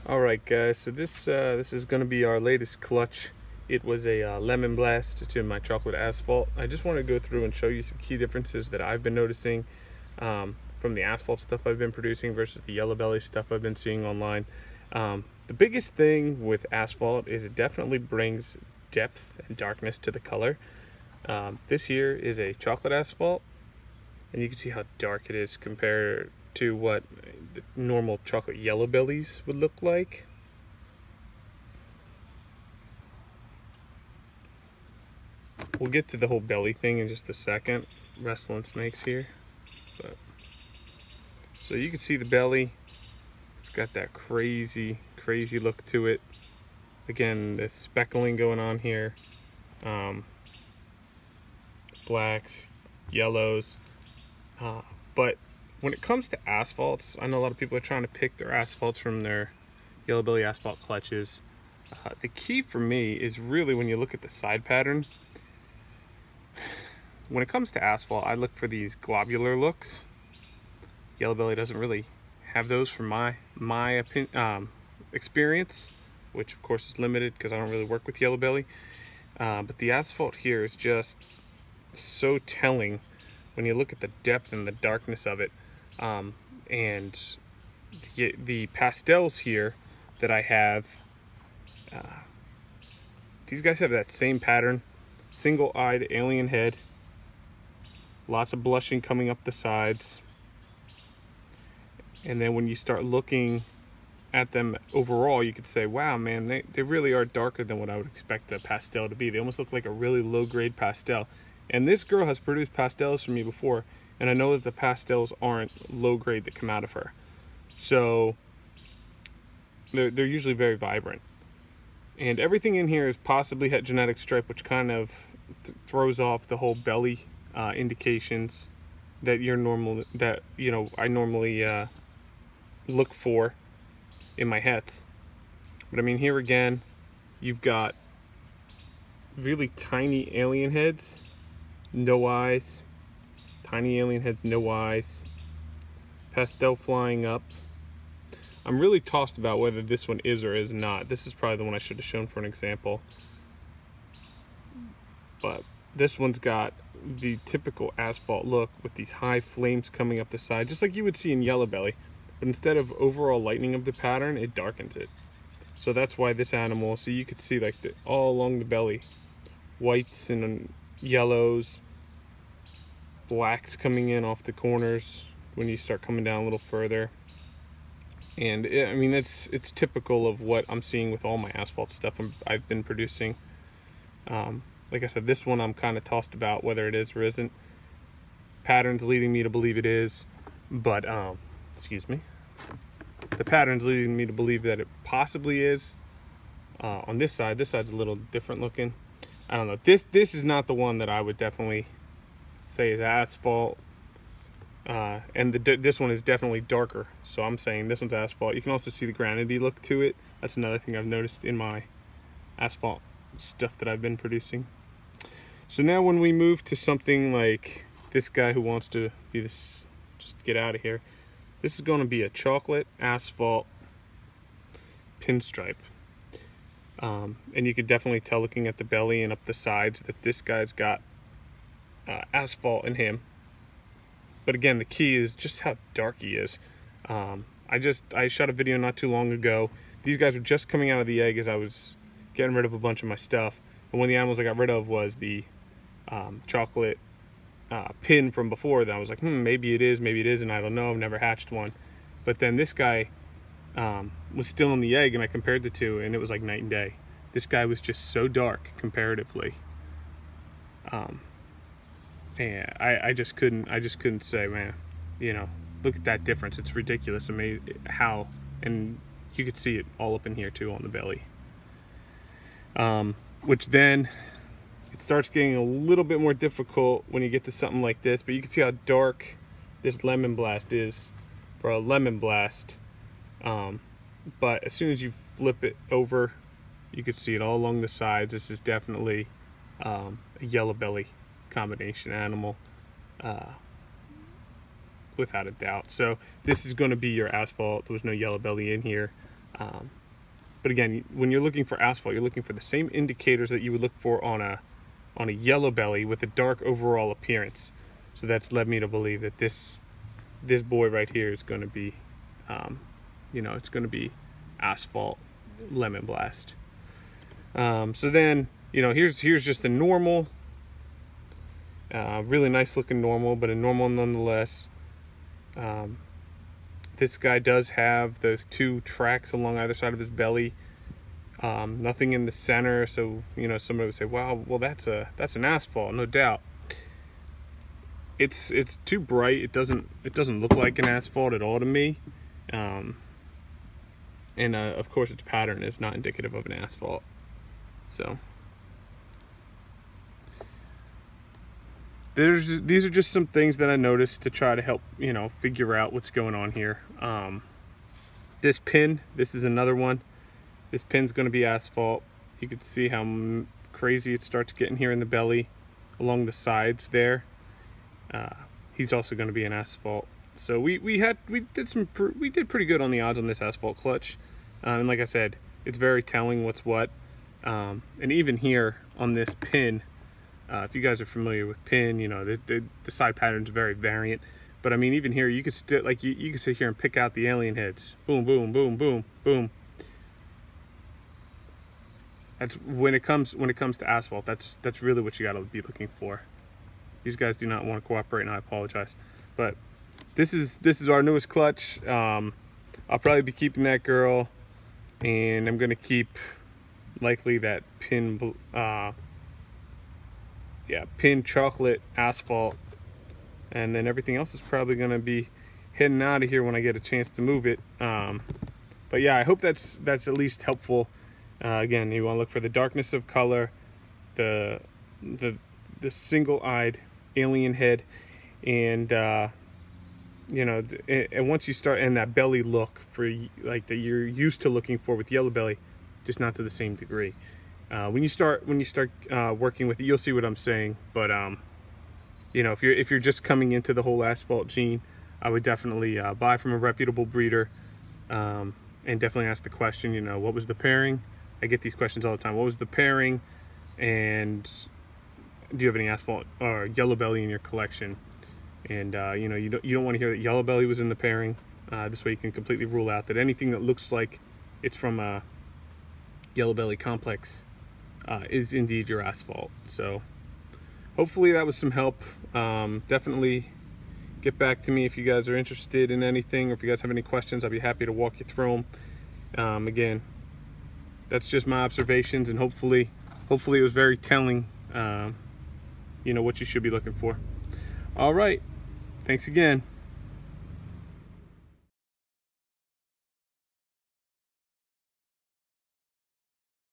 Alright guys, so this is going to be our latest clutch. It was a lemon blast to my chocolate asphalt. I just want to go through and show you some key differences that I've been noticing from the asphalt stuff I've been producing versus the yellow belly stuff I've been seeing online. The biggest thing with asphalt is it definitely brings depth and darkness to the color. This here is a chocolate asphalt, and you can see how dark it is compared to what the normal chocolate yellow bellies would look like. We'll get to the whole belly thing in just a second. Wrestling snakes here. So you can see the belly. It's got that crazy look to it. Again, the speckling going on here. Blacks, yellows. But when it comes to asphalts, I know a lot of people are trying to pick their asphalts from their yellow belly asphalt clutches. The key for me is really when you look at the side pattern. When it comes to asphalt, I look for these globular looks. Yellow belly doesn't really have those from my experience, which of course is limited because I don't really work with yellow belly. But the asphalt here is just so telling when you look at the depth and the darkness of it. And the pastels here that I have, these guys have that same pattern, single-eyed alien head, lots of blushing coming up the sides. And then when you start looking at them overall, you could say, wow, man, they really are darker than what I would expect a pastel to be. They almost look like a really low-grade pastel. And this girl has produced pastels for me before, and I know that the pastels aren't low-grade that come out of her. So they're usually very vibrant. And everything in here is possibly het genetic stripe, which kind of throws off the whole belly indications that I normally look for in my hets. But I mean, here again, you've got really tiny alien heads, no eyes, tiny alien heads, no eyes, pastel flying up. I'm really tossed about whether this one is or is not. This is probably the one I should have shown for an example. But this one's got the typical asphalt look with these high flames coming up the side, just like you would see in yellow belly. But instead of overall lightening of the pattern, it darkens it. So that's why this animal, so you could see like all along the belly, whites and yellows, blacks coming in off the corners when you start coming down a little further. And I mean, it's typical of what I'm seeing with all my asphalt stuff I've been producing. Like I said, this one I'm kind of tossed about whether it is or isn't. Pattern's leading me to believe it is, but excuse me. The pattern's leading me to believe that it possibly is. On this side's a little different looking. I don't know. This is not the one that I would definitely say is asphalt. And this one is definitely darker, so I'm saying this one's asphalt. You can also see the granity look to it. That's another thing I've noticed in my asphalt stuff that I've been producing. So now when we move to something like this guy who wants to be this, just get out of here. This is going to be a chocolate asphalt pinstripe. And you can definitely tell looking at the belly and up the sides that this guy's got asphalt in him. But again, the key is just how dark he is. I shot a video not too long ago. These guys were just coming out of the egg as I was getting rid of a bunch of my stuff. And one of the animals I got rid of was the chocolate pin from before. Then I was like, maybe it is, maybe it isn't. I don't know. I've never hatched one. But then this guy was still in the egg, and I compared the two, and it was like night and day. This guy was just so dark comparatively. And I just couldn't say, man, you know, look at that difference. It's ridiculous. I mean, how, and you could see it all up in here too on the belly. Which then it starts getting a little bit more difficult when you get to something like this, but you can see how dark this lemon blast is for a lemon blast. But as soon as you flip it over, you can see it all along the sides. This is definitely a yellow belly combination animal, without a doubt. So this is going to be your asphalt. There was no yellow belly in here. But again, when you're looking for asphalt, you're looking for the same indicators that you would look for on a yellow belly with a dark overall appearance. So that's led me to believe that this boy right here is going to be, it's going to be Asphalt Lemon Blast. So then, here's just a normal, really nice looking normal, but a normal nonetheless. This guy does have those 2 tracks along either side of his belly. Nothing in the center, so somebody would say, "Wow, well that's an asphalt, no doubt." It's too bright. It doesn't look like an asphalt at all to me. And of course, its pattern is not indicative of an asphalt. So these are just some things that I noticed to try to help figure out what's going on here. This pin, this is another one. This pin's going to be asphalt. You can see how crazy it starts getting here in the belly, along the sides there. He's also going to be an asphalt. So we did pretty good on the odds on this asphalt clutch. And like I said, it's very telling what's what. And even here on this pin, if you guys are familiar with pin, the side pattern's very variant. But I mean, even here, you could still you can sit here and pick out the alien heads. Boom, boom, boom, boom, boom. That's when it comes to asphalt. That's really what you got to be looking for. These guys do not want to cooperate, and I apologize. But this is our newest clutch. I'll probably be keeping that girl, and I'm gonna keep likely that pin pin chocolate asphalt, and then everything else is probably gonna be heading out of here when I get a chance to move it. But yeah, I hope that's at least helpful. Again, you want to look for the darkness of color, the single-eyed alien head, and and once you start, and that belly look for like that you're used to looking for with yellow belly, just not to the same degree. When you start working with it, you'll see what I'm saying. But if you're just coming into the whole asphalt gene, I would definitely buy from a reputable breeder, and definitely ask the question, what was the pairing? I get these questions all the time. What was the pairing? And do you have any asphalt or yellow belly in your collection? And you don't want to hear that yellow belly was in the pairing. This way you can completely rule out that anything that looks like it's from a yellow belly complex is indeed your asphalt. So hopefully that was some help. Definitely get back to me if you guys are interested in anything, or if you guys have any questions. I'll be happy to walk you through them. Again, that's just my observations, and hopefully it was very telling, what you should be looking for. All right, thanks again.